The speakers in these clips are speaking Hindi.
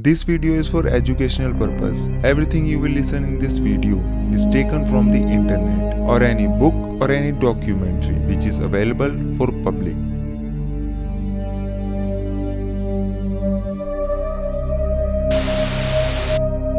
This video is for educational purpose. Everything you will listen in this video is taken from the internet or any book or any documentary which is available for public.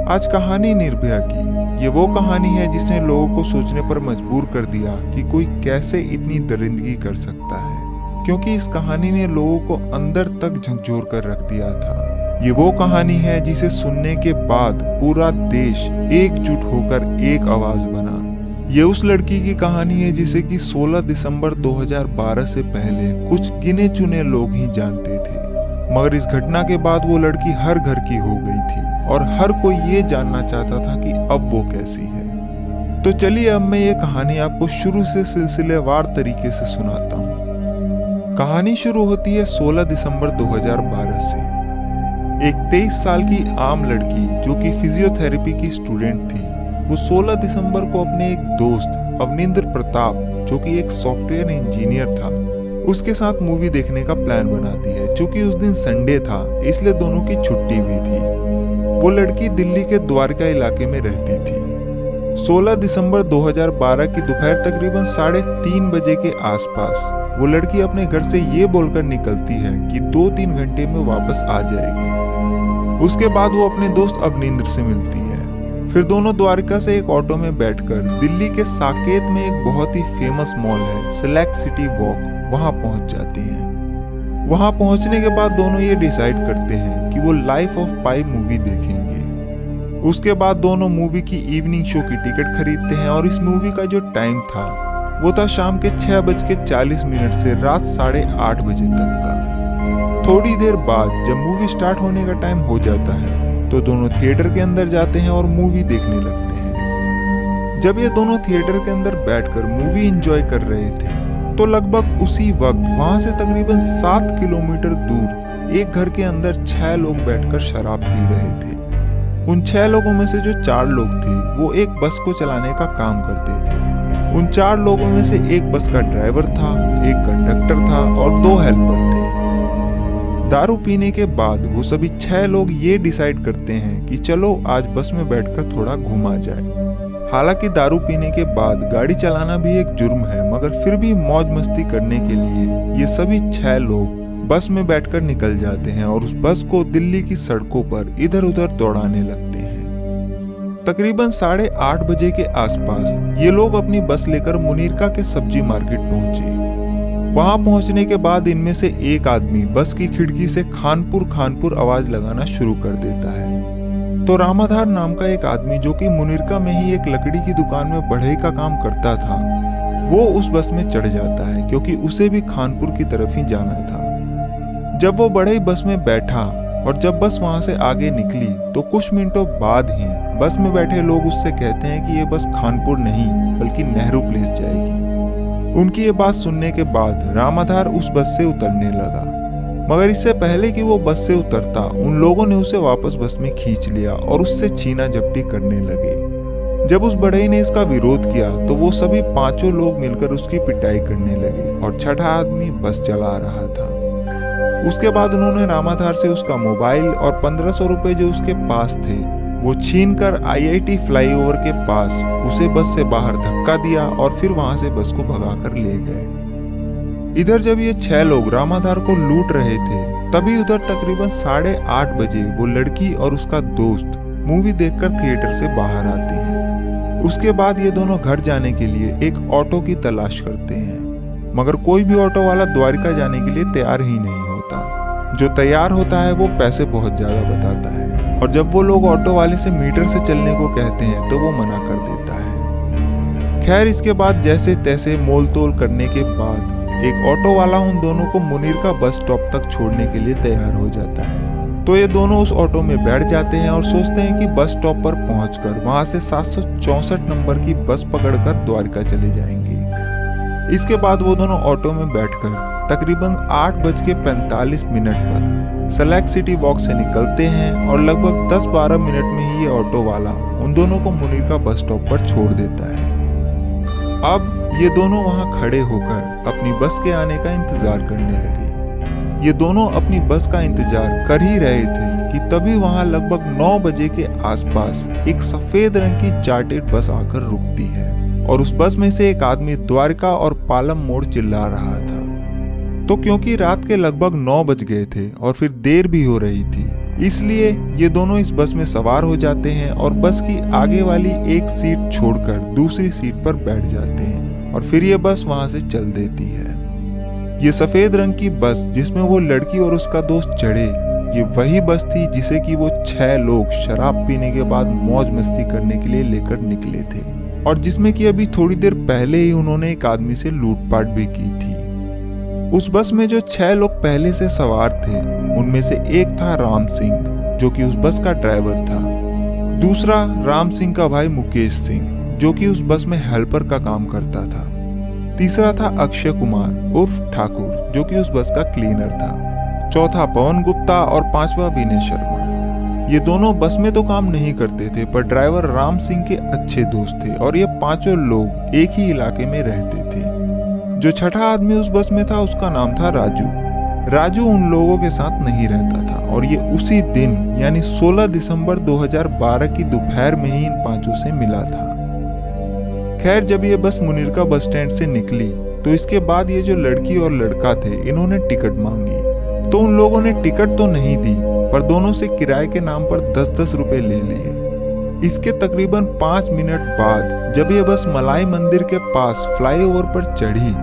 आज कहानी निर्भया की। ये वो कहानी है जिसने लोगों को सोचने पर मजबूर कर दिया कि कोई कैसे इतनी दरिंदगी कर सकता है, क्योंकि इस कहानी ने लोगों को अंदर तक झकझोर कर रख दिया था। ये वो कहानी है जिसे सुनने के बाद पूरा देश एकजुट होकर एक आवाज बना। ये उस लड़की की कहानी है जिसे कि 16 दिसंबर 2012 से पहले कुछ गिने चुने लोग ही जानते थे, मगर इस घटना के बाद वो लड़की हर घर की हो गई थी और हर कोई ये जानना चाहता था कि अब वो कैसी है। तो चलिए अब मैं ये कहानी आपको शुरू से सिलसिलेवार तरीके से सुनाता हूँ। कहानी शुरू होती है 16 दिसंबर 2012 से। एक 23 साल की आम लड़की जो कि फिजियोथेरेपी की स्टूडेंट थी, वो 16 दिसंबर को अपने एक दोस्त अवनिंद्र प्रताप जो कि एक सॉफ्टवेयर इंजीनियर था, उसके साथ मूवी देखने का प्लान बनाती है। चूंकि उस दिन संडे था इसलिए दोनों की छुट्टी भी थी। वो लड़की दिल्ली के द्वारका इलाके में रहती थी। 16 दिसंबर 2012 की दोपहर तकरीबन 3:30 बजे के आसपास वो लड़की अपने घर से ये बोलकर निकलती है कि 2-3 घंटे में वापस आ जाएगी। उसके बाद वो अपने दोस्त अवनिंद्र से मिलती है। फिर दोनों द्वारका से एक ऑटो में बैठकर दिल्ली के साकेत में एक बहुत ही फेमस मॉल है सेलेक्ट सिटी वॉक, वहां पहुंच जाती हैं। वहां पहुंचने के बाद दोनों ये डिसाइड करते हैं कि वो लाइफ ऑफ पाई मूवी देखेंगे। उसके बाद दोनों मूवी की इवनिंग शो की टिकट खरीदते हैं और इस मूवी का जो टाइम था वो था शाम के 6:40 से रात 8:30 बजे तक का। थोड़ी देर बाद जब मूवी स्टार्ट होने का टाइम हो जाता है तो दोनों थिएटर के अंदर जाते हैं और मूवी देखने लगते हैं। जब ये दोनों थिएटर के अंदर बैठकर मूवी एंजॉय कर रहे थे तो लगभग उसी वक्त वहां से तकरीबन 7 किलोमीटर दूर एक घर के अंदर 6 लोग बैठकर शराब पी रहे थे। उन 6 लोगों में से जो 4 लोग थे वो एक बस को चलाने का काम करते थे। उन 4 लोगों में से एक बस का ड्राइवर था, एक कंडक्टर था और 2 हेल्पर थे। दारू पीने के बाद वो सभी 6 लोग ये डिसाइड करते हैं कि चलो आज बस में बैठकर थोड़ा घूमा जाए। हालांकि दारू पीने के बाद गाड़ी चलाना भी एक जुर्म है, मगर फिर भी मौज मस्ती करने के लिए ये सभी 6 लोग बस में बैठकर निकल जाते हैं और उस बस को दिल्ली की सड़कों पर इधर उधर दौड़ाने लगते हैं। तकरीबन 8:30 बजे के आसपास ये लोग अपनी बस लेकर मुनीरका के सब्जी मार्केट पहुंचे। वहां पहुंचने के बाद इनमें से एक आदमी बस की खिड़की से खानपुर खानपुर आवाज लगाना शुरू कर देता है। तो रामाधार नाम का एक आदमी जो कि मुनीरका में ही एक लकड़ी की दुकान में बढ़ई का काम करता था, वो उस बस में चढ़ जाता है क्योंकि उसे भी खानपुर की तरफ ही जाना था। जब वो बढ़ई बस में बैठा और जब बस वहां से आगे निकली तो कुछ मिनटों बाद ही बस में बैठे लोग उससे कहते हैं कि ये बस खानपुर नहीं बल्कि नेहरू प्लेस जाएगी। उनकी ये बात सुनने के बाद रामाधार उस बस से उतरने लगा, मगर इससे पहले कि वो बस से उतरता उन लोगों ने उसे वापस बस में खींच लिया और उससे छीना झपटी करने लगे। जब उस बढ़ई ने इसका विरोध किया तो वो सभी 5 लोग मिलकर उसकी पिटाई करने लगे और 6ठा आदमी बस चला रहा था। उसके बाद उन्होंने रामाधार से उसका मोबाइल और 1500 रुपए जो उसके पास थे वो छीनकर IIT फ्लाईओवर के पास उसे बस से बाहर धक्का दिया और फिर वहां से बस को भगाकर ले गए। इधर जब ये 6 लोग रामाधार को लूट रहे थे तभी उधर तकरीबन 8:30 बजे वो लड़की और उसका दोस्त मूवी देखकर थिएटर से बाहर आते हैं। उसके बाद ये दोनों घर जाने के लिए एक ऑटो की तलाश करते हैं, मगर कोई भी ऑटो वाला द्वारका जाने के लिए तैयार ही नहीं होता। जो तैयार होता है वो पैसे बहुत ज्यादा बताता है और जब वो लोग ऑटो वाले से मीटर से चलने को कहते हैं तो वो मना कर देता है। खैर इसके बाद जैसे तैसे मोल तोल करने के बाद एक ऑटो वाला उन दोनों को मुनीरका बस स्टॉप तक छोड़ने के लिए तैयार हो जाता है। तो ये दोनों उस ऑटो में बैठ जाते हैं और सोचते हैं कि बस स्टॉप पर पहुंचकर वहां से 764 नंबर की बस पकड़कर द्वारका चले जाएंगे। इसके बाद वो दोनों ऑटो में बैठकर तकरीबन 8:45 पर सेलेक्ट सिटी वॉक से निकलते हैं और लगभग 10-12 मिनट में ही ये ऑटो वाला उन दोनों को मुनीरका बस स्टॉप पर छोड़ देता है। अब ये दोनों वहां खड़े होकर अपनी बस के आने का इंतजार करने लगे। ये दोनों अपनी बस का इंतजार कर ही रहे थे कि तभी वहां लगभग 9 बजे के आसपास एक सफेद रंग की चार्टेड बस आकर रुकती है और उस बस में से एक आदमी द्वारका और पालम मोड़ चिल्ला रहा था। तो क्योंकि रात के लगभग 9 बज गए थे और फिर देर भी हो रही थी, इसलिए ये दोनों इस बस में सवार हो जाते हैं और बस की आगे वाली एक सीट छोड़कर दूसरी सीट पर बैठ जाते हैं और फिर ये बस वहां से चल देती है। ये सफेद रंग की बस जिसमें वो लड़की और उसका दोस्त चढ़े, ये वही बस थी जिसे कि वो 6 लोग शराब पीने के बाद मौज मस्ती करने के लिए लेकर निकले थे और जिसमें कि अभी थोड़ी देर पहले ही उन्होंने एक आदमी से लूटपाट भी की थी। उस बस में जो 6 लोग पहले से सवार थे, उनमें से एक था राम सिंह, जो कि उस बस का ड्राइवर था। दूसरा राम सिंह का भाई मुकेश सिंह, जो कि उस बस में हेल्पर का काम करता था। तीसरा था अक्षय कुमार उर्फ ठाकुर, जो कि उस बस का क्लीनर था। चौथा पवन गुप्ता और पांचवा विनय शर्मा। ये दोनों बस में तो काम नहीं करते थे, पर ड्राइवर राम सिंह के अच्छे दोस्त थे और ये पांचों लोग एक ही इलाके में रहते थे। जो छठा आदमी उस बस में था, उसका नाम था राजू। राजू उन लोगों के साथ नहीं रहता था और ये उसी दिन यानी 16 दिसंबर 2012 की दोपहर में ही इन पांचों से मिला था। खैर, जब ये बस मुनीरका बस स्टैंड से निकली तो इसके बाद ये जो लड़की और लड़का थे, इन्होंने टिकट मांगी। तो उन लोगों ने टिकट तो नहीं दी, पर दोनों से किराए के नाम पर 10-10 रुपए ले लिए। इसके तकरीबन 5 मिनट बाद जब ये बस मलाई मंदिर के पास फ्लाईओवर पर चढ़ी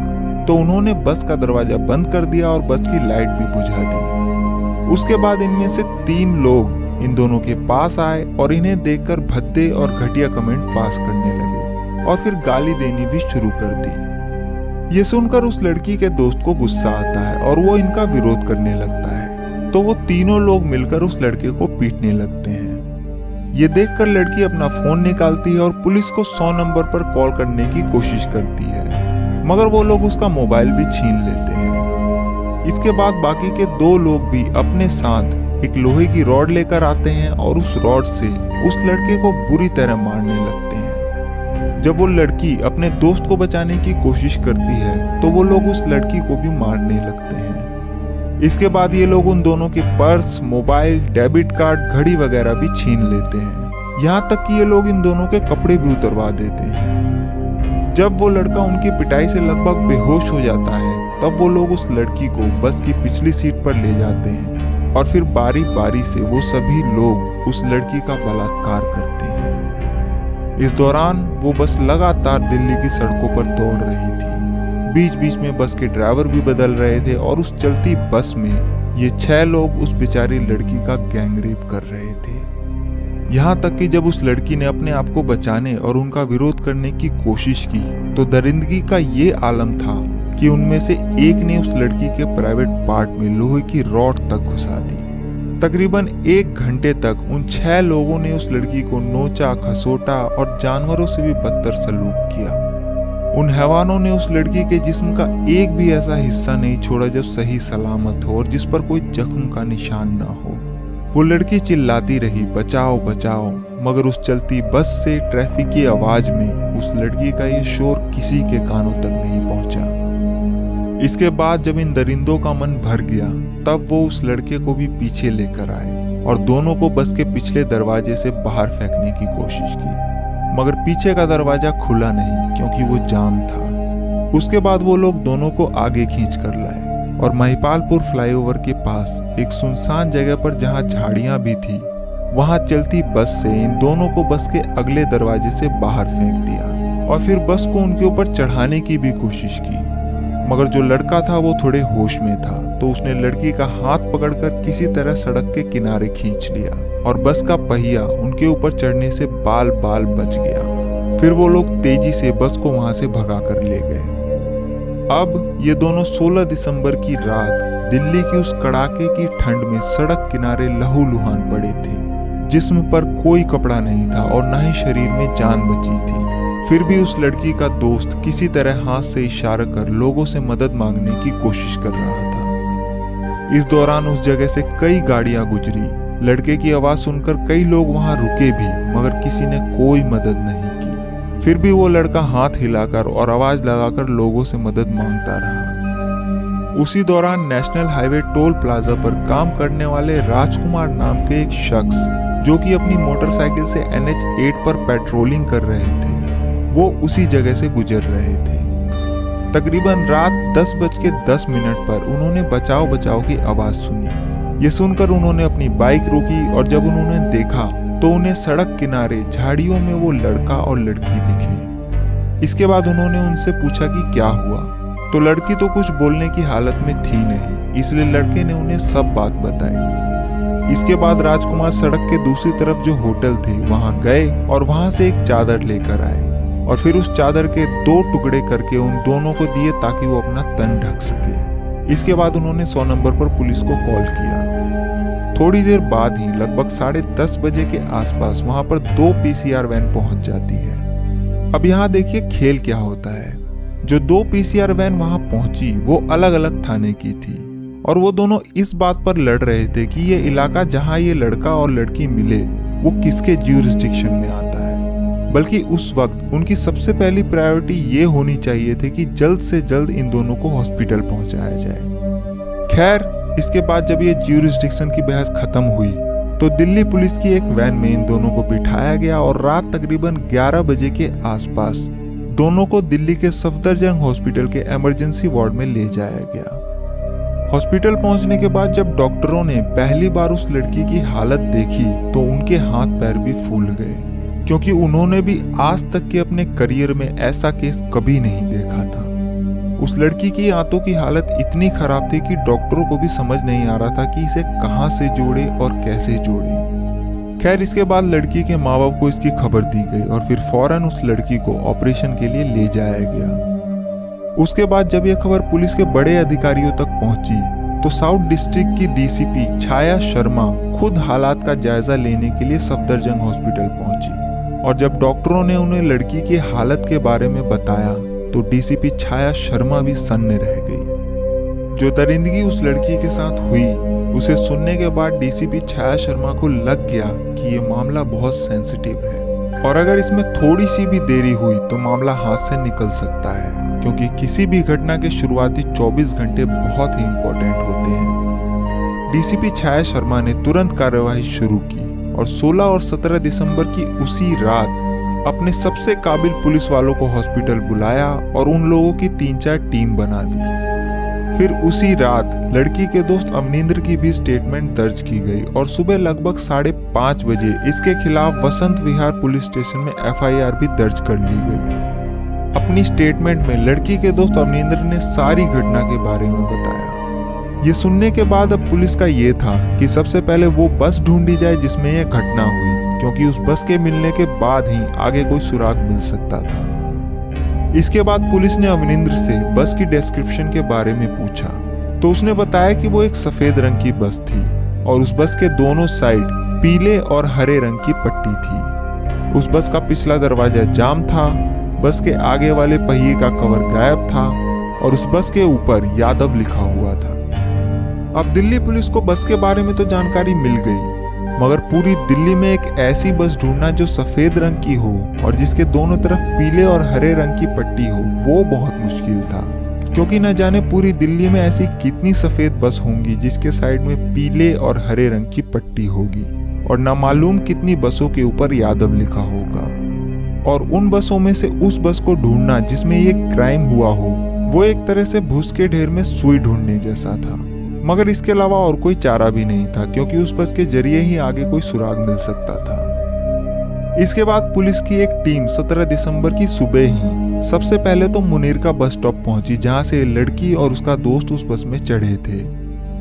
तो उन्होंने बस का दरवाजा बंद कर दिया और बस की लाइट भी बुझा दी। उसके बाद इनमें से 3 लोग इन दोनों के पास आए और इन्हें देखकर भद्दे और घटिया कमेंट पास करने लगे और फिर गाली देनी भी शुरू कर दी। ये सुनकर उस लड़की के दोस्त को गुस्सा आता है और वो इनका विरोध करने लगता है। तो वो तीनों लोग मिलकर उस लड़के को पीटने लगते हैं। ये देखकर लड़की अपना फोन निकालती है और पुलिस को 100 नंबर पर कॉल करने की कोशिश करती है, मगर वो लोग उसका मोबाइल भी छीन लेते हैं। इसके बाद बाकी के 2 लोग भी अपने साथ एक लोहे की रॉड लेकर आते हैं और उस रॉड से उस लड़के को बुरी तरह मारने लगते हैं। जब वो लड़की अपने दोस्त को बचाने की कोशिश करती है तो वो लोग उस लड़की को भी मारने लगते हैं। इसके बाद ये लोग उन दोनों के पर्स, मोबाइल, डेबिट कार्ड, घड़ी वगैरह भी छीन लेते हैं। यहाँ तक कि ये लोग इन दोनों के कपड़े भी उतरवा देते हैं। जब वो लड़का उनकी पिटाई से लगभग बेहोश हो जाता है, तब वो लोग उस लड़की को बस की पिछली सीट पर ले जाते हैं और फिर बारी बारी से वो सभी लोग उस लड़की का बलात्कार करते हैं। इस दौरान वो बस लगातार दिल्ली की सड़कों पर दौड़ रही थी। बीच बीच में बस के ड्राइवर भी बदल रहे थे और उस चलती बस में ये 6 लोग उस बेचारी लड़की का गैंगरेप कर रहे थे। यहाँ तक कि जब उस लड़की ने अपने आप को बचाने और उनका विरोध करने की कोशिश की तो दरिंदगी का ये आलम था कि उनमें से एक ने उस लड़की के प्राइवेट पार्ट में लोहे की रॉड तक घुसा दी। तकरीबन 1 घंटे तक उन 6 लोगों ने उस लड़की को नोचा, खसोटा और जानवरों से भी बदतर सलूक किया। उन हैवानों ने उस लड़की के जिस्म का एक भी ऐसा हिस्सा नहीं छोड़ा जो सही सलामत हो और जिस पर कोई जख्म का निशान न हो। वो लड़की चिल्लाती रही, बचाओ बचाओ, मगर उस चलती बस से ट्रैफिक की आवाज में उस लड़की का ये शोर किसी के कानों तक नहीं पहुंचा। इसके बाद जब इन दरिंदों का मन भर गया, तब वो उस लड़के को भी पीछे लेकर आए और दोनों को बस के पिछले दरवाजे से बाहर फेंकने की कोशिश की, मगर पीछे का दरवाजा खुला नहीं क्योंकि वो जाम था। उसके बाद वो लोग दोनों को आगे खींच कर लाए और महिपालपुर फ्लाईओवर के पास एक सुनसान जगह पर जहां झाड़ियां भी थी, वहां चलती बस से इन दोनों को बस के अगले दरवाजे से बाहर फेंक दिया और फिर बस को उनके ऊपर चढ़ाने की भी कोशिश की। मगर जो लड़का था वो थोड़े होश में था, तो उसने लड़की का हाथ पकड़कर किसी तरह सड़क के किनारे खींच लिया और बस का पहिया उनके ऊपर चढ़ने से बाल बाल बच गया। फिर वो लोग तेजी से बस को वहां से भगा कर ले गए। अब ये दोनों 16 दिसंबर की रात दिल्ली की उस कड़ाके की ठंड में सड़क किनारे लहूलुहान पड़े थे। जिस्म पर कोई कपड़ा नहीं था और न ही शरीर में जान बची थी। फिर भी उस लड़की का दोस्त किसी तरह हाथ से इशारा कर लोगों से मदद मांगने की कोशिश कर रहा था। इस दौरान उस जगह से कई गाड़ियां गुजरी। लड़के की आवाज सुनकर कई लोग वहां रुके भी, मगर किसी ने कोई मदद नहीं की। फिर भी वो लड़का हाथ हिलाकर और आवाज लगाकर लोगों से मदद मांगता रहा। उसी दौरान नेशनल हाईवे टोल प्लाजा पर काम करने वाले राजकुमार नाम के एक शख्स, जो कि अपनी मोटरसाइकिल से NH8 पर पेट्रोलिंग कर रहे थे, वो उसी जगह से गुजर रहे थे। तकरीबन रात 10:10 पर उन्होंने बचाओ बचाओ की आवाज सुनी। ये सुनकर उन्होंने अपनी बाइक रोकी और जब उन्होंने देखा तो उन्हें सड़क किनारे झाड़ियों में वो लड़का और लड़की दिखे। इसके बाद उन्होंने उनसे पूछा कि क्या हुआ, तो लड़की तो कुछ बोलने की हालत में थी नहीं, इसलिए लड़के ने उन्हें सब बात बताई। इसके बाद राजकुमार सड़क के दूसरी तरफ जो होटल थे वहां गए और वहां से एक चादर लेकर आए और फिर उस चादर के 2 टुकड़े करके उन दोनों को दिए ताकि वो अपना तन ढक सके। इसके बाद उन्होंने 100 नंबर पर पुलिस को कॉल किया। थोड़ी देर बाद ही लगभग 10:30 बजे के आसपास वहां पर 2 PCR वैन पहुंच जाती है। अब यहाँ देखिए खेल क्या होता है। जो 2 PCR वैन वहां पहुंची वो अलग अलग थाने की थी और वो दोनों इस बात पर लड़ रहे थे कि ये इलाका जहां ये लड़का और लड़की मिले वो किसके ज्यूरिसडिक्शन में आता है। बल्कि उस वक्त उनकी सबसे पहली प्रायोरिटी ये होनी चाहिए थी कि जल्द से जल्द इन दोनों को हॉस्पिटल पहुंचाया जाए। खैर, इसके बाद जब ये ज्यूरिसडिक्शन की बहस खत्म हुई तो दिल्ली पुलिस की एक वैन में इन दोनों को बिठाया गया और रात तकरीबन 11 बजे के आसपास दोनों को दिल्ली के सफदरजंग हॉस्पिटल के इमरजेंसी वार्ड में ले जाया गया। हॉस्पिटल पहुंचने के बाद जब डॉक्टरों ने पहली बार उस लड़की की हालत देखी तो उनके हाथ पैर भी फूल गए, क्योंकि उन्होंने भी आज तक के अपने करियर में ऐसा केस कभी नहीं देखा था। उस लड़की की आंतों की हालत इतनी खराब थी कि डॉक्टरों को भी समझ नहीं आ रहा था कि इसे कहां से जोड़े और कैसे जोड़े। खैर, इसके बाद लड़की के माँ बाप को इसकी खबर दी गई और फिर फौरन उस लड़की को ऑपरेशन के लिए ले जाया गया। उसके बाद जब यह खबर पुलिस के बड़े अधिकारियों तक पहुंची तो साउथ डिस्ट्रिक्ट की DCP छाया शर्मा खुद हालात का जायजा लेने के लिए सफदरजंग हॉस्पिटल पहुंची और जब डॉक्टरों ने उन्हें लड़की की हालत के बारे में बताया तो DCP छाया शर्मा भी सन्न रह गई। जो दरिंदगी उस लड़की के साथ हुई उसे सुनने के बाद DCP छाया शर्मा को लग गया कि ये मामला बहुत सेंसिटिव है और अगर इसमें थोड़ी सी भी देरी हुई तो मामला हाथ से निकल सकता है, क्योंकि किसी भी घटना के शुरुआती 24 घंटे बहुत ही इम्पोर्टेंट होते हैं। DCP छाया शर्मा ने तुरंत कार्यवाही शुरू की और 16 और 17 दिसंबर की उसी रात अपने सबसे काबिल पुलिस वालों को हॉस्पिटल बुलाया और उन लोगों की 3-4 टीम बना दी। फिर उसी रात लड़की के दोस्त अमनिंदर की भी स्टेटमेंट दर्ज की गई और सुबह लगभग 5:30 बजे इसके खिलाफ वसंत विहार पुलिस स्टेशन में FIR भी दर्ज कर ली गई। अपनी स्टेटमेंट में लड़की के दोस्त अमनिंदर ने सारी घटना के बारे में बताया। ये सुनने के बाद अब पुलिस का ये था कि सबसे पहले वो बस ढूंढी जाए जिसमें यह घटना हुई, क्योंकि उस बस के मिलने के बाद ही आगे कोई सुराग मिल सकता था। इसके बाद पुलिस ने अमनिंदर से बस की डिस्क्रिप्शन के बारे में पूछा तो उसने बताया कि वो एक सफेद रंग की बस थी और उस बस के दोनों साइड पीले और हरे रंग की पट्टी थी। उस बस का पिछला दरवाजा जाम था, बस के आगे वाले पहिए का कवर गायब था और उस बस के ऊपर यादव लिखा हुआ था। अब दिल्ली पुलिस को बस के बारे में तो जानकारी मिल गई, मगर पूरी दिल्ली में एक ऐसी बस ढूंढना जो सफेद रंग की हो और जिसके दोनों तरफ पीले और हरे रंग की पट्टी हो, वो बहुत मुश्किल था, क्योंकि न जाने पूरी दिल्ली में ऐसी कितनी सफेद बस होंगी जिसके साइड में पीले और हरे रंग की पट्टी होगी और न मालूम कितनी बसों के ऊपर यादव लिखा होगा। और उन बसों में से उस बस को ढूंढना जिसमें ये क्राइम हुआ हो, वो एक तरह से भूस के ढेर में सुई ढूंढने जैसा था। मगर इसके अलावा और कोई चारा भी नहीं था, क्योंकि उस बस के जरिए ही आगे कोई सुराग मिल सकता था। इसके बाद पुलिस की एक टीम 17 दिसंबर की सुबह ही सबसे पहले तो मुनीर का बस स्टॉप पहुंची, जहां से लड़की और उसका दोस्त उस बस में चढ़े थे,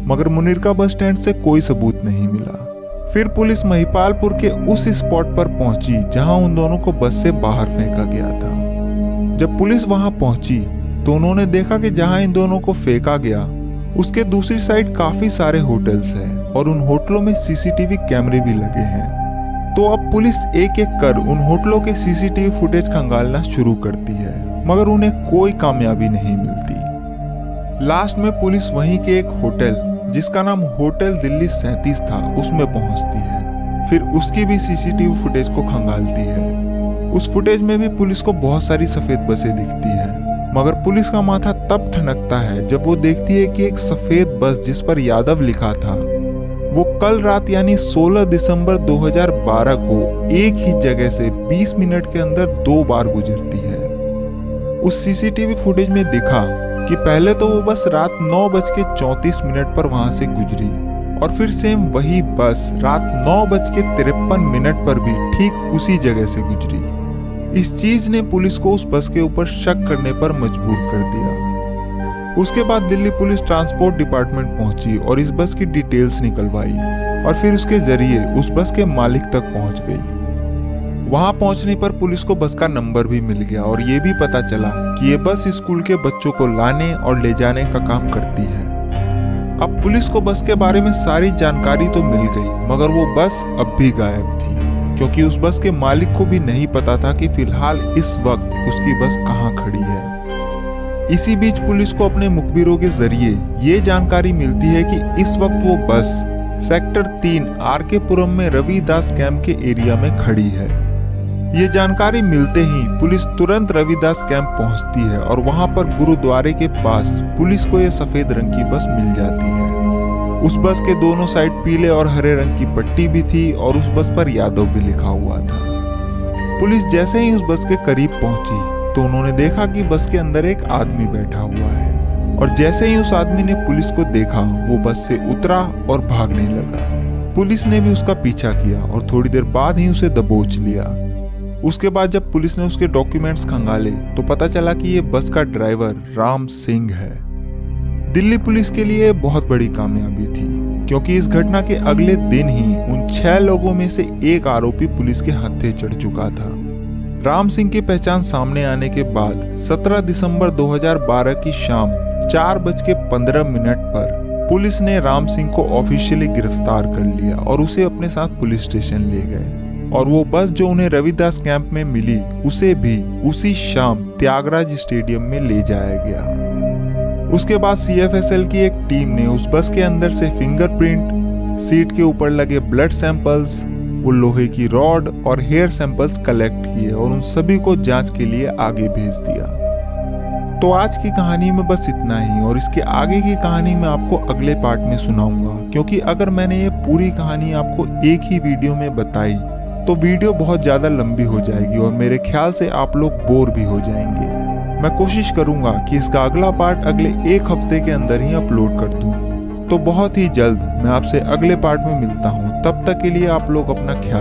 मगर मुनीर का बस स्टैंड से कोई सबूत नहीं मिला। फिर पुलिस महिपालपुर के उस स्पॉट पर पहुंची जहां उन दोनों को बस से बाहर फेंका गया था। जब पुलिस वहां पहुंची तो उन्होंने देखा कि जहां इन दोनों को फेंका गया उसके दूसरी साइड काफी सारे होटल्स हैं और उन होटलों में CCTV कैमरे भी लगे हैं। तो अब पुलिस एक एक कर उन होटलों के CCTV फुटेज खंगालना शुरू करती है, मगर उन्हें कोई कामयाबी नहीं मिलती। लास्ट में पुलिस वहीं के एक होटल जिसका नाम होटल दिल्ली 37 था उसमें पहुंचती है। फिर उसकी भी CCTV फुटेज को खंगालती है। उस फुटेज में भी पुलिस को बहुत सारी सफेद बसें दिखती हैं मगर पुलिस का माथा तब ठनकता है जब वो देखती है कि एक सफेद बस जिस पर यादव लिखा था वो कल रात यानी 16 दिसंबर 2012 को एक ही जगह से 20 मिनट के अंदर 2 बार गुजरती है। उस सीसीटीवी फुटेज में दिखा कि पहले तो वो बस रात 9:34 पर वहां से गुजरी और फिर सेम वही बस रात 9:53 पर भी ठीक उसी जगह से गुजरी। इस चीज ने पुलिस को उस बस के ऊपर शक करने पर मजबूर कर दिया। उसके बाद दिल्ली पुलिस ट्रांसपोर्ट डिपार्टमेंट पहुंची और इस बस की डिटेल्स निकलवाई और फिर उसके जरिए उस बस के मालिक तक पहुंच गई। वहां पहुंचने पर पुलिस को बस का नंबर भी मिल गया और ये भी पता चला कि ये बस स्कूल के बच्चों को लाने और ले जाने का काम करती है। अब पुलिस को बस के बारे में सारी जानकारी तो मिल गई मगर वो बस अब भी गायब थी क्योंकि उस बस के मालिक को भी नहीं पता था कि फिलहाल इस वक्त उसकी बस कहाँ खड़ी है। इसी बीच पुलिस को अपने मुखबिरों के जरिए ये जानकारी मिलती है कि इस वक्त वो बस सेक्टर 3 आरके पुरम में रविदास कैंप के एरिया में खड़ी है। ये जानकारी मिलते ही पुलिस तुरंत रविदास कैंप पहुंचती है और वहां पर गुरुद्वारे के पास पुलिस को ये सफेद रंग की बस मिल जाती है। उस बस के दोनों साइड पीले और हरे रंग की पट्टी भी थी और उस बस पर यादव भी लिखा हुआ था। पुलिस जैसे ही उस बस के करीब पहुंची तो उन्होंने देखा कि बस के अंदर एक आदमी बैठा हुआ है और जैसे ही उस आदमी ने पुलिस को देखा वो बस से उतरा और भागने लगा। पुलिस ने भी उसका पीछा किया और थोड़ी देर बाद ही उसे दबोच लिया। उसके बाद जब पुलिस ने उसके डॉक्यूमेंट्स खंगाले तो पता चला कि ये बस का ड्राइवर राम सिंह है। दिल्ली पुलिस के लिए बहुत बड़ी कामयाबी थी क्योंकि इस घटना के अगले दिन ही उन 6 लोगों में से एक आरोपी पुलिस के हत्थे चढ़ चुका था। राम सिंह की पहचान सामने आने के बाद 17 दिसंबर 2012 की शाम 4:15 पर पुलिस ने राम सिंह को ऑफिशियली गिरफ्तार कर लिया और उसे अपने साथ पुलिस स्टेशन ले गए और वो बस जो उन्हें रविदास कैंप में मिली उसे भी उसी शाम त्यागराज स्टेडियम में ले जाया गया। उसके बाद CFSL की एक टीम ने उस बस के अंदर से फिंगरप्रिंट, सीट के ऊपर लगे ब्लड सैंपल्स, वो लोहे की रॉड और हेयर सैंपल्स कलेक्ट किए और उन सभी को जांच के लिए आगे भेज दिया। तो आज की कहानी में बस इतना ही और इसके आगे की कहानी मैं आपको अगले पार्ट में सुनाऊंगा क्योंकि अगर मैंने ये पूरी कहानी आपको एक ही वीडियो में बताई तो वीडियो बहुत ज़्यादा लंबी हो जाएगी और मेरे ख्याल से आप लोग बोर भी हो जाएंगे। मैं कोशिश करूंगा कि इसका अगला पार्ट अगले 1 हफ्ते के अंदर ही अपलोड कर दूं। तो बहुत ही जल्द मैं आपसे अगले पार्ट में मिलता हूं। तब तक के लिए आप लोग अपना ख्याल